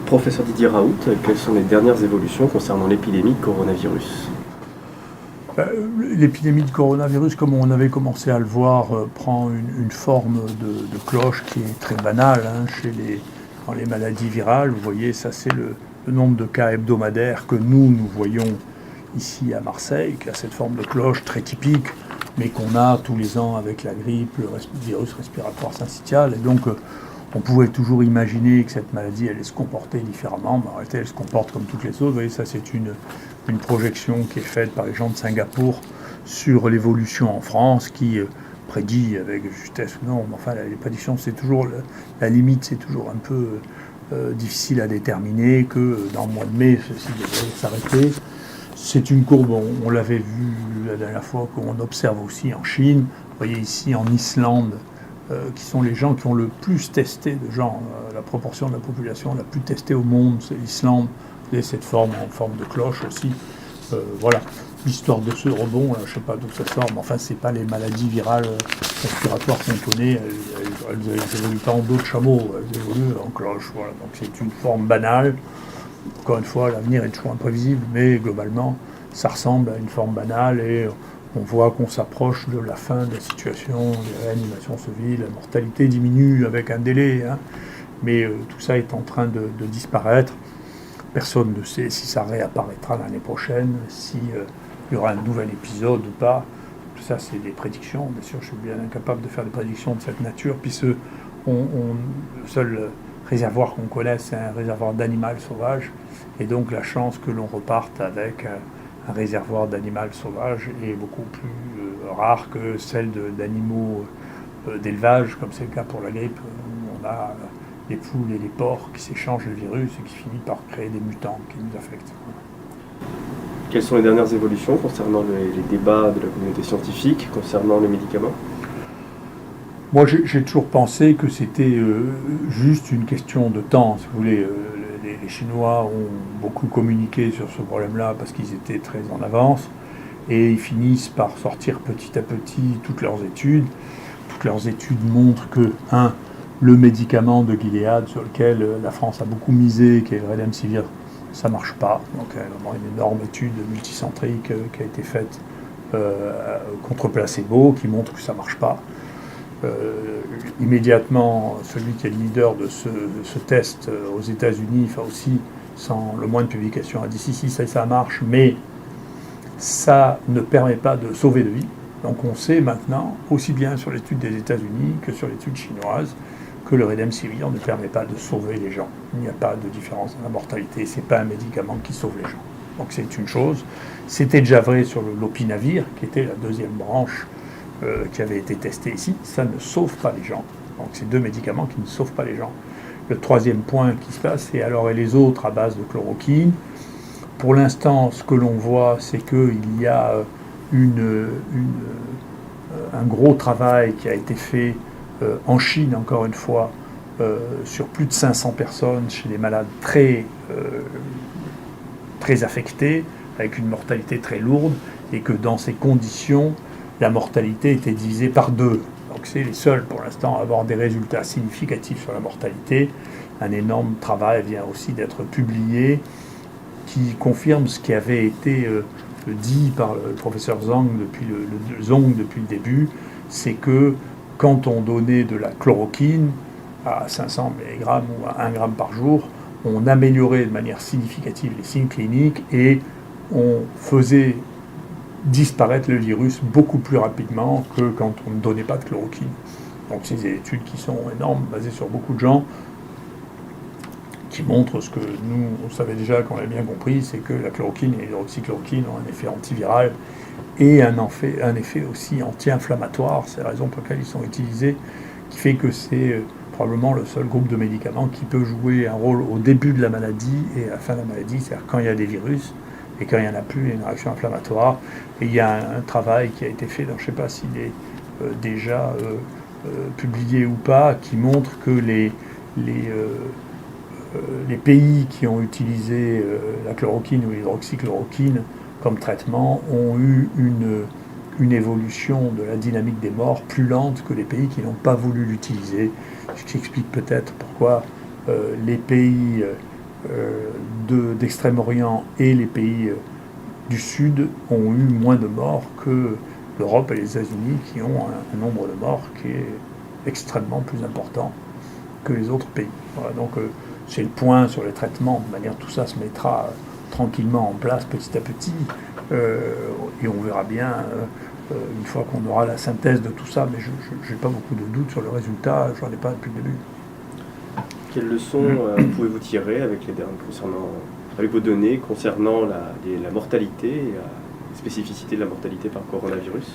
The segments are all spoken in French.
Professeur Didier Raoult, quelles sont les dernières évolutions concernant l'épidémie de coronavirus? L'épidémie de coronavirus, comme on avait commencé à le voir, prend une forme de cloche qui est très banale dans les maladies virales. Vous voyez, ça c'est le nombre de cas hebdomadaires que nous voyons ici à Marseille, qui a cette forme de cloche très typique, mais qu'on a tous les ans avec la grippe, le virus respiratoire syncytial. Et donc, on pouvait toujours imaginer que cette maladie allait se comporter différemment, mais en réalité, elle se comporte comme toutes les autres. Vous voyez, ça c'est une projection qui est faite par les gens de Singapour sur l'évolution en France, qui prédit avec justesse ou non, mais enfin les prédictions, c'est toujours la limite, c'est toujours un peu difficile à déterminer, que dans le mois de mai, ceci devrait s'arrêter. C'est une courbe, on l'avait vu la dernière fois, qu'on observe aussi en Chine. Vous voyez ici en Islande, qui sont les gens qui ont le plus testé de gens, la proportion de la population la plus testée au monde, c'est l'Islande. Vous avez cette forme en forme de cloche aussi. Voilà. L'histoire de ce rebond, là, je ne sais pas d'où ça sort, mais enfin, ce n'est pas les maladies virales respiratoires qu'on connaît. Elles évoluent pas en dos de chameau, elles évoluent en cloche. Voilà. Donc c'est une forme banale. Encore une fois, l'avenir est toujours imprévisible, mais globalement, ça ressemble à une forme banale et on voit qu'on s'approche de la fin de la situation, les réanimations se vident, la mortalité diminue avec un délai, hein, mais tout ça est en train de disparaître. Personne ne sait si ça réapparaîtra l'année prochaine, si il y aura un nouvel épisode ou pas. Tout ça, c'est des prédictions. Bien sûr, je suis bien incapable de faire des prédictions de cette nature, puisque le seul réservoir qu'on connaisse, c'est un réservoir d'animal sauvage. Et donc, la chance que l'on reparte avec un réservoir d'animal sauvage est beaucoup plus rare que celle d'animaux d'élevage, comme c'est le cas pour la grippe, où on a les poules et les porcs qui s'échangent le virus et qui finissent par créer des mutants qui nous affectent. Quelles sont les dernières évolutions concernant les débats de la communauté scientifique, concernant les médicaments? Moi, j'ai toujours pensé que c'était juste une question de temps. Si vous voulez, les Chinois ont beaucoup communiqué sur ce problème-là parce qu'ils étaient très en avance et ils finissent par sortir petit à petit toutes leurs études. Toutes leurs études montrent que, le médicament de Gilead sur lequel la France a beaucoup misé, qui est le Redemsivir, ça ne marche pas. Donc il y a vraiment une énorme étude multicentrique qui a été faite contre placebo, qui montre que ça ne marche pas. Immédiatement, celui qui est le leader de ce test aux États-Unis, aussi sans le moins de publications, a dit si, ça marche, mais ça ne permet pas de sauver de vie. Donc on sait maintenant, aussi bien sur l'étude des États-Unis que sur l'étude chinoise, que le Redemsivir ne permet pas de sauver les gens. Il n'y a pas de différence dans la mortalité, ce n'est pas un médicament qui sauve les gens. Donc c'est une chose. C'était déjà vrai sur le lopinavir, qui était la deuxième branche qui avait été testée ici. Ça ne sauve pas les gens. Donc c'est deux médicaments qui ne sauvent pas les gens. Le troisième point qui se passe, c'est alors et les autres à base de chloroquine. Pour l'instant, ce que l'on voit, c'est qu'il y a un gros travail qui a été fait en Chine, encore une fois, sur plus de 500 personnes, chez des malades très affectés, avec une mortalité très lourde, et que dans ces conditions, la mortalité était divisée par 2. Donc c'est les seuls, pour l'instant, à avoir des résultats significatifs sur la mortalité. Un énorme travail vient aussi d'être publié, qui confirme ce qui avait été dit par le professeur Zhang depuis le début, c'est que quand on donnait de la chloroquine à 500 mg ou à 1 g par jour, on améliorait de manière significative les signes cliniques et on faisait disparaître le virus beaucoup plus rapidement que quand on ne donnait pas de chloroquine. Donc c'est des études qui sont énormes, basées sur beaucoup de gens, qui montrent ce que nous, on savait déjà, qu'on avait bien compris, c'est que la chloroquine et l'hydroxychloroquine ont un effet antiviral et un effet aussi anti-inflammatoire. C'est la raison pour laquelle ils sont utilisés, qui fait que c'est probablement le seul groupe de médicaments qui peut jouer un rôle au début de la maladie et à la fin de la maladie, c'est-à-dire quand il y a des virus et quand il n'y en a plus, il y a une réaction inflammatoire. Et il y a un travail qui a été fait, je ne sais pas s'il est déjà publié ou pas, qui montre que les pays qui ont utilisé la chloroquine ou l'hydroxychloroquine comme traitement ont eu une évolution de la dynamique des morts plus lente que les pays qui n'ont pas voulu l'utiliser, ce qui explique peut-être pourquoi les pays d'Extrême-Orient et les pays du Sud ont eu moins de morts que l'Europe et les États-Unis, qui ont un nombre de morts qui est extrêmement plus important que les autres pays. Voilà, donc c'est le point sur les traitements. De manière, tout ça se mettra tranquillement en place petit à petit, et on verra bien une fois qu'on aura la synthèse de tout ça, mais je n'ai pas beaucoup de doutes sur le résultat, j'en ai pas depuis le début. Quelles leçons pouvez-vous tirer avec vos données concernant la mortalité et la spécificité de la mortalité par coronavirus?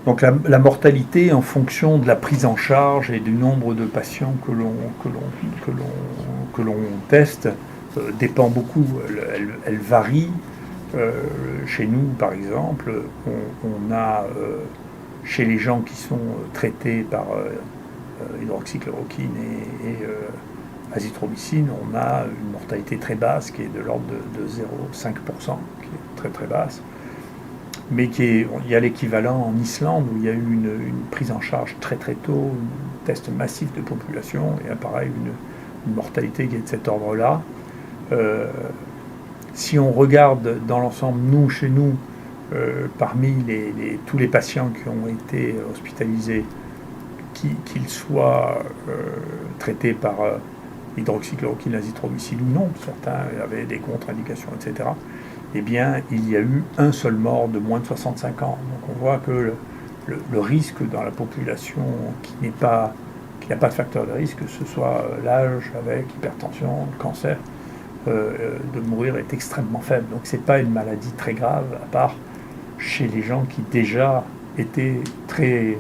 Donc la mortalité en fonction de la prise en charge et du nombre de patients que l'on teste dépend beaucoup, elle varie. Chez nous, par exemple, on a chez les gens qui sont traités par hydroxychloroquine et azithromycine, on a une mortalité très basse qui est de l'ordre de 0,5%, qui est très très basse. Mais il y a l'équivalent en Islande où il y a eu une prise en charge très très tôt, un test massif de population, et pareil, une mortalité qui est de cet ordre-là. Si on regarde dans l'ensemble, chez nous, parmi tous les patients qui ont été hospitalisés, qu'ils soient traités par hydroxychloroquine, azithromycine ou non, certains avaient des contre-indications, etc., eh bien, il y a eu un seul mort de moins de 65 ans. Donc on voit que le risque dans la population qui n'a pas de facteur de risque, que ce soit l'âge avec hypertension, cancer, de mourir est extrêmement faible. Donc c'est pas une maladie très grave, à part chez les gens qui déjà étaient très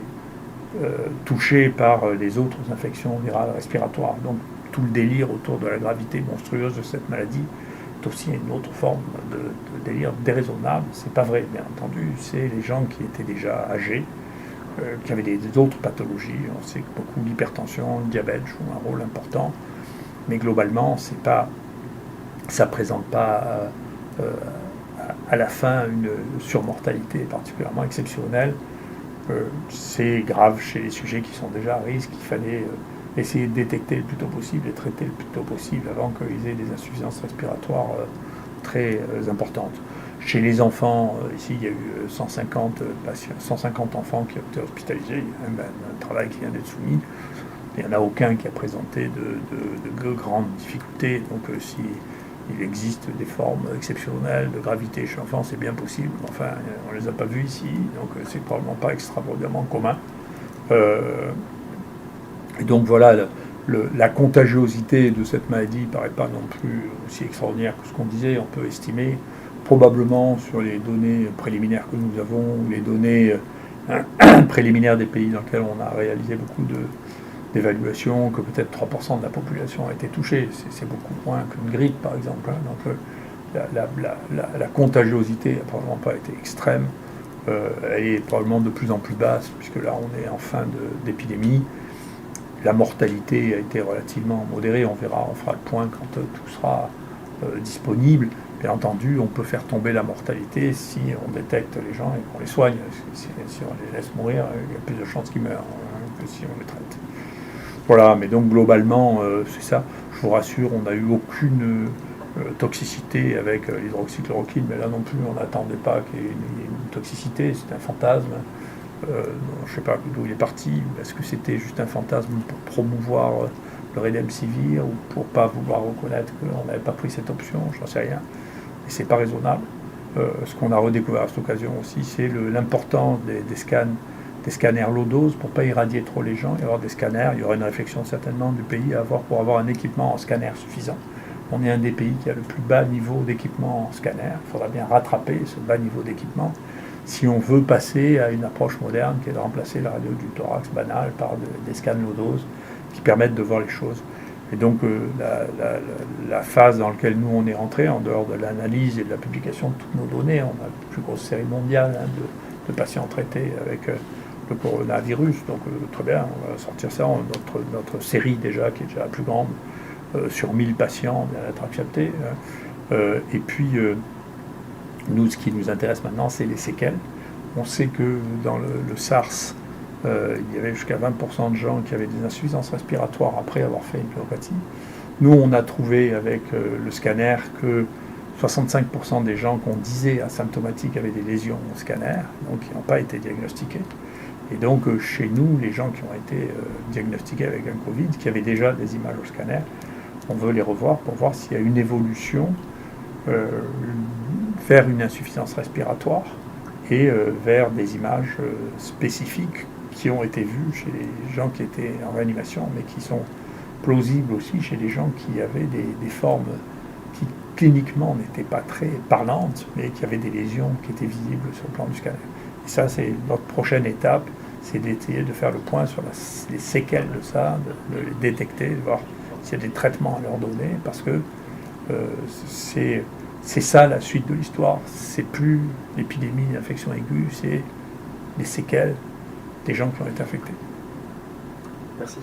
touchés par les autres infections virales respiratoires. Donc tout le délire autour de la gravité monstrueuse de cette maladie est aussi une autre forme de délire déraisonnable. C'est pas vrai, bien entendu. C'est les gens qui étaient déjà âgés, qui avaient des autres pathologies. On sait que beaucoup l'hypertension, le diabète jouent un rôle important, mais globalement, ça ne présente pas à la fin une surmortalité particulièrement exceptionnelle. C'est grave chez les sujets qui sont déjà à risque. Il fallait essayer de détecter le plus tôt possible et traiter le plus tôt possible avant qu'ils aient des insuffisances respiratoires très importantes. Chez les enfants, ici il y a eu 150 patients, 150 enfants qui ont été hospitalisés. Il y a même un travail qui vient d'être soumis. Il n'y en a aucun qui a présenté de grandes difficultés. Donc si il existe des formes exceptionnelles de gravité chez l'enfant, c'est bien possible. Enfin, on ne les a pas vues ici, donc c'est probablement pas extraordinairement commun. Et donc voilà, la contagiosité de cette maladie ne paraît pas non plus aussi extraordinaire que ce qu'on disait. On peut estimer probablement sur les données préliminaires que nous avons, ou les données préliminaires des pays dans lesquels on a réalisé beaucoup d'évaluations, que peut-être 3% de la population a été touchée. C'est beaucoup moins qu'une grippe, par exemple. Donc la contagiosité n'a probablement pas été extrême. Elle est probablement de plus en plus basse, puisque là, on est en fin d'épidémie. La mortalité a été relativement modérée. On verra, on fera le point quand tout sera disponible. Bien entendu, on peut faire tomber la mortalité si on détecte les gens et qu'on les soigne. Si on les laisse mourir, il y a plus de chances qu'ils meurent que si on les traite. Voilà, mais donc globalement, c'est ça. Je vous rassure, on n'a eu aucune toxicité avec l'hydroxychloroquine, mais là non plus, on n'attendait pas qu'il y ait une toxicité, c'est un fantasme. Je ne sais pas d'où il est parti. Est-ce que c'était juste un fantasme pour promouvoir le Remdesivir ou pour ne pas vouloir reconnaître qu'on n'avait pas pris cette option? J'en sais rien. Et c'est pas raisonnable. Ce qu'on a redécouvert à cette occasion aussi, c'est l'importance des scanners low dose pour ne pas irradier trop les gens et avoir des scanners. Il y aura une réflexion certainement du pays à avoir pour avoir un équipement en scanner suffisant. On est un des pays qui a le plus bas niveau d'équipement en scanner. Il faudra bien rattraper ce bas niveau d'équipement si on veut passer à une approche moderne qui est de remplacer la radio du thorax banale par des scans low dose qui permettent de voir les choses. Et donc la phase dans laquelle nous on est rentré, en dehors de l'analyse et de la publication de toutes nos données, on a la plus grosse série mondiale de patients traités avec le coronavirus. Donc très bien, on va sortir ça. Notre série déjà, qui est déjà la plus grande, sur 1000 patients, vient d'être acceptée. Et puis, nous, ce qui nous intéresse maintenant, c'est les séquelles. On sait que dans le SARS, il y avait jusqu'à 20% de gens qui avaient des insuffisances respiratoires après avoir fait une pneumopathie. Nous, on a trouvé avec le scanner que 65% des gens qu'on disait asymptomatiques avaient des lésions au scanner, donc qui n'ont pas été diagnostiqués. Et donc, chez nous, les gens qui ont été diagnostiqués avec un Covid, qui avaient déjà des images au scanner, on veut les revoir pour voir s'il y a une évolution vers une insuffisance respiratoire et vers des images spécifiques qui ont été vues chez les gens qui étaient en réanimation, mais qui sont plausibles aussi chez les gens qui avaient des formes qui cliniquement n'étaient pas très parlantes, mais qui avaient des lésions qui étaient visibles sur le plan du scanner. Et ça, c'est notre prochaine étape, c'est d'essayer de faire le point sur les séquelles de ça, de les détecter, de voir s'il y a des traitements à leur donner, parce que c'est ça la suite de l'histoire. C'est plus l'épidémie d'infection aiguë, c'est les séquelles des gens qui ont été infectés. Merci.